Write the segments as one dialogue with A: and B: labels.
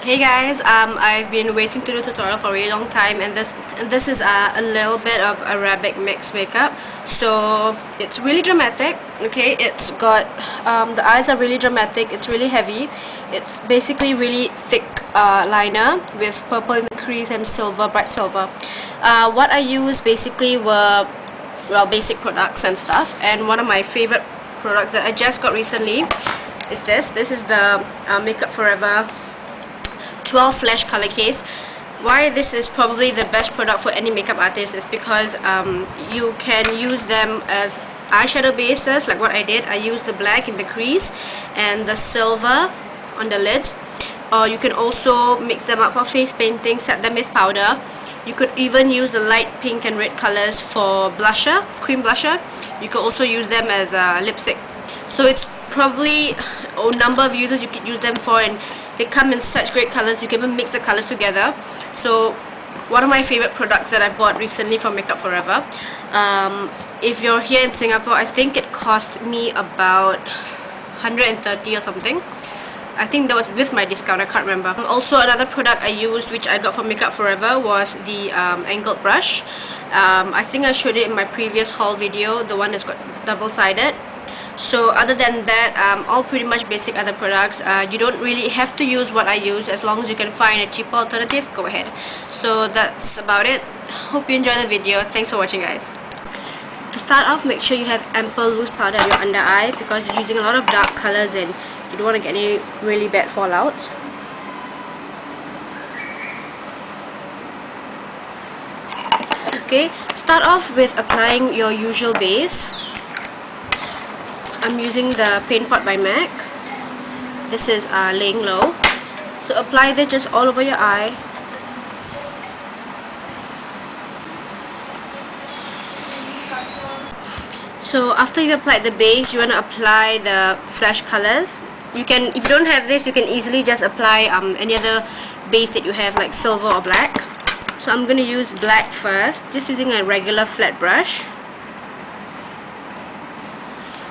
A: Hey guys, I've been waiting to do a tutorial for a really long time, and this is a little bit of Arabic mix makeup. So it's really dramatic. Okay, it's got the eyes are really dramatic. It's really heavy. It's basically really thick liner with purple in the crease and silver, bright silver. What I used basically were basic products and stuff, and one of my favorite products that I just got recently is this. This is the Makeup Forever 12 Flash Color Case. Why this is probably the best product for any makeup artist is because you can use them as eyeshadow bases, like what I did. I used the black in the crease and the silver on the lids, or you can also mix them up for face painting, set them with powder. You could even use the light pink and red colors for blusher, cream blusher. You could also use them as a lipstick. So it's probably a number of uses you could use them for, and they come in such great colors. You can even mix the colors together. So one of my favorite products that I bought recently from Makeup Forever. If you're here in Singapore, I think it cost me about 130 or something. I think that was with my discount, I can't remember. Also, another product I used, which I got from Makeup Forever, was the angled brush. I think I showed it in my previous haul video, the one that's got double-sided. So other than that, all pretty much basic other products. You don't really have to use what I use. As long as you can find a cheaper alternative, go ahead. So that's about it. Hope you enjoy the video. Thanks for watching, guys. To start off, make sure you have ample loose powder at your under eye, because you're using a lot of dark colors and you don't want to get any really bad fallouts. Okay, start off with applying your usual base. I'm using the Paint Pot by MAC. This is laying low. So apply this just all over your eye. So after you've applied the base, you want to apply the flash colors. You can, if you don't have this, you can easily just apply any other base that you have, like silver or black. So I'm going to use black first, just using a regular flat brush.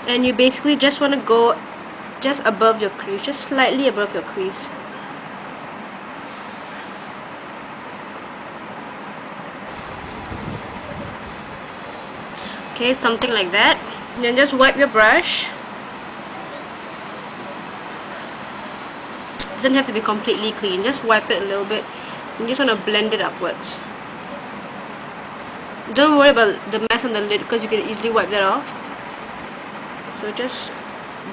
A: And you basically just want to go just above your crease, just slightly above your crease. Okay, something like that. Then just wipe your brush. Doesn't have to be completely clean, just wipe it a little bit. You just want to blend it upwards. Don't worry about the mess on the lid, because you can easily wipe that off. So just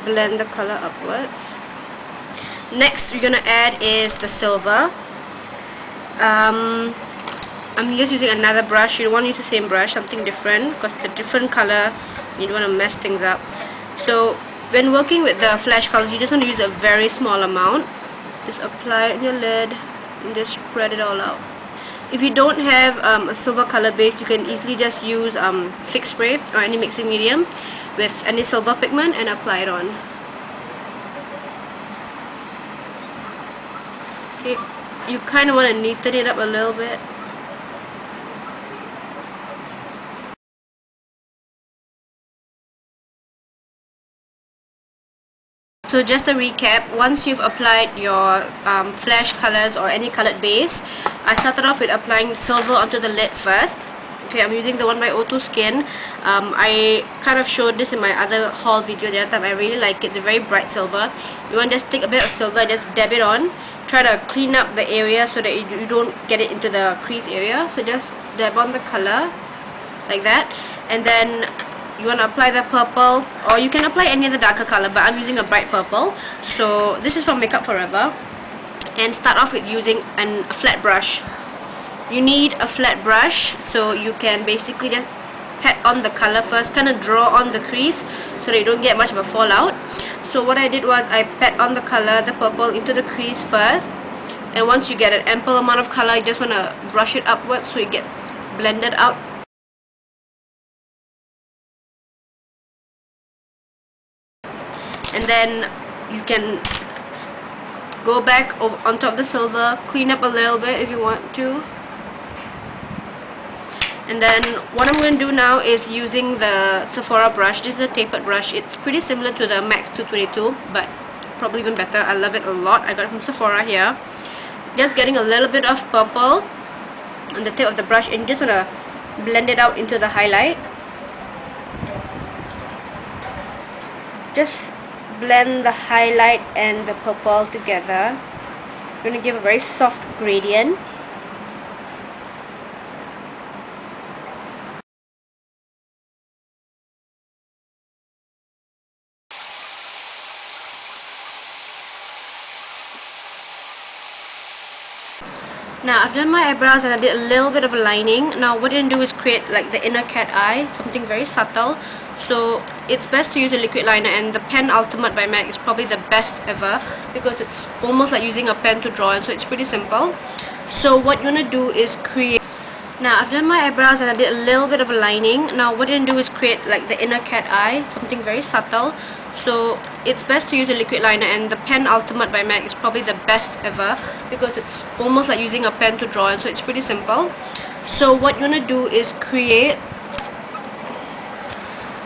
A: blend the color upwards. Next you're gonna add is the silver. I'm just using another brush. You don't want to use the same brush, something different, because it's a different color. You don't want to mess things up. So when working with the flash colors, you just want to use a very small amount. Just apply it on your lid and just spread it all out. If you don't have a silver color base, you can easily just use Fix Spray or any mixing medium with any silver pigment and apply it on. Okay, you kind of want to neaten it up a little bit. So just a recap, once you've applied your flash colors or any colored base, I started off with applying silver onto the lid first. Okay, I'm using the one by O2 Skin. I kind of showed this in my other haul video the other time. I really like it. It's a very bright silver. You want to just take a bit of silver, just dab it on. Try to clean up the area so that you don't get it into the crease area. So just dab on the color like that, and then you want to apply the purple, or you can apply any other darker color, but I'm using a bright purple. So this is from Makeup Forever. And start off with using a flat brush. You need a flat brush, so you can basically just pat on the color first, kind of draw on the crease so that you don't get much of a fallout. So what I did was I pat on the color, the purple, into the crease first, and once you get an ample amount of color, you just want to brush it upwards so you get blended out. And then you can go back on top of the silver, clean up a little bit if you want to. And then what I'm going to do now is using the Sephora brush. This is a tapered brush. It's pretty similar to the MAC 222, but probably even better. I love it a lot. I got it from Sephora here. just getting a little bit of purple on the tip of the brush and just want to blend it out into the highlight. Just blend the highlight and the purple together. I'm going to give a very soft gradient. Now I've done my eyebrows and I did a little bit of a lining. Now what I'm going to do is create like the inner cat eye, something very subtle. So it's best to use a liquid liner, and the Pen Ultimate by MAC is probably the best ever because it's almost like using a pen to draw in, so it's pretty simple. So what you want to do is create... Now I've done my eyebrows and I did a little bit of a lining. Now what I'm going to do is create like the inner cat eye, something very subtle. So it's best to use a liquid liner, and the Pen Ultimate by MAC is probably the best ever because it's almost like using a pen to draw in, so it's pretty simple. So what you want to do is create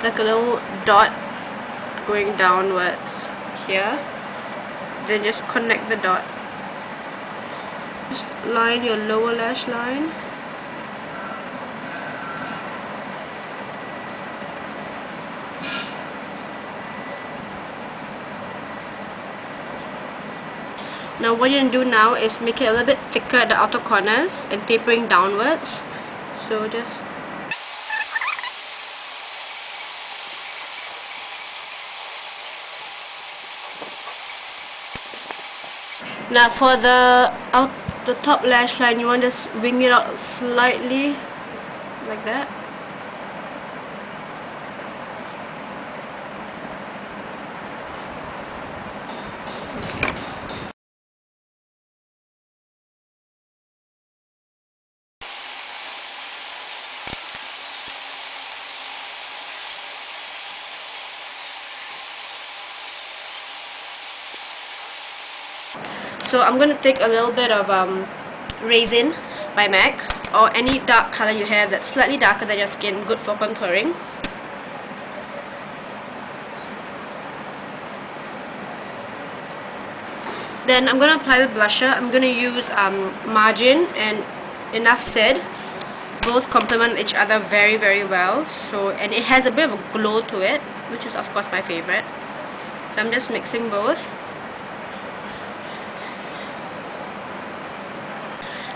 A: like a little dot going downwards here, then just connect the dot. Just line your lower lash line. Now what you're going to do now is make it a little bit thicker at the outer corners and tapering downwards. So just... Now for the top lash line, you want to just wing it out slightly like that. So I'm going to take a little bit of Raisin by MAC, or any dark color you have that's slightly darker than your skin, good for contouring. Then I'm going to apply the blusher. I'm going to use Margin and Enough Said. Both complement each other very, very well. So, and it has a bit of a glow to it, which is of course my favorite. So I'm just mixing both.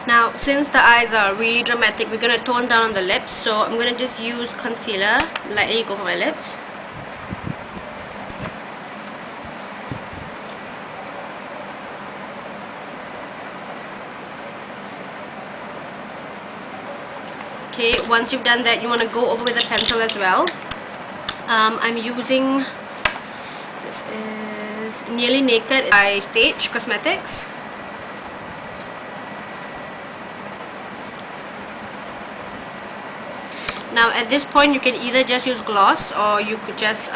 A: Now since the eyes are really dramatic, we're going to tone down on the lips, so I'm going to just use concealer, lightly go for my lips. Okay, once you've done that, you want to go over with a pencil as well. I'm using, this is Nearly Naked by Stage Cosmetics. Now at this point you can either just use gloss, or you could just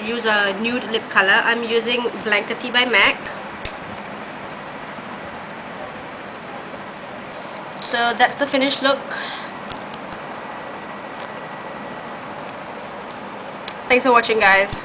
A: use a nude lip color. I'm using Blankety by MAC. So that's the finished look. Thanks for watching, guys.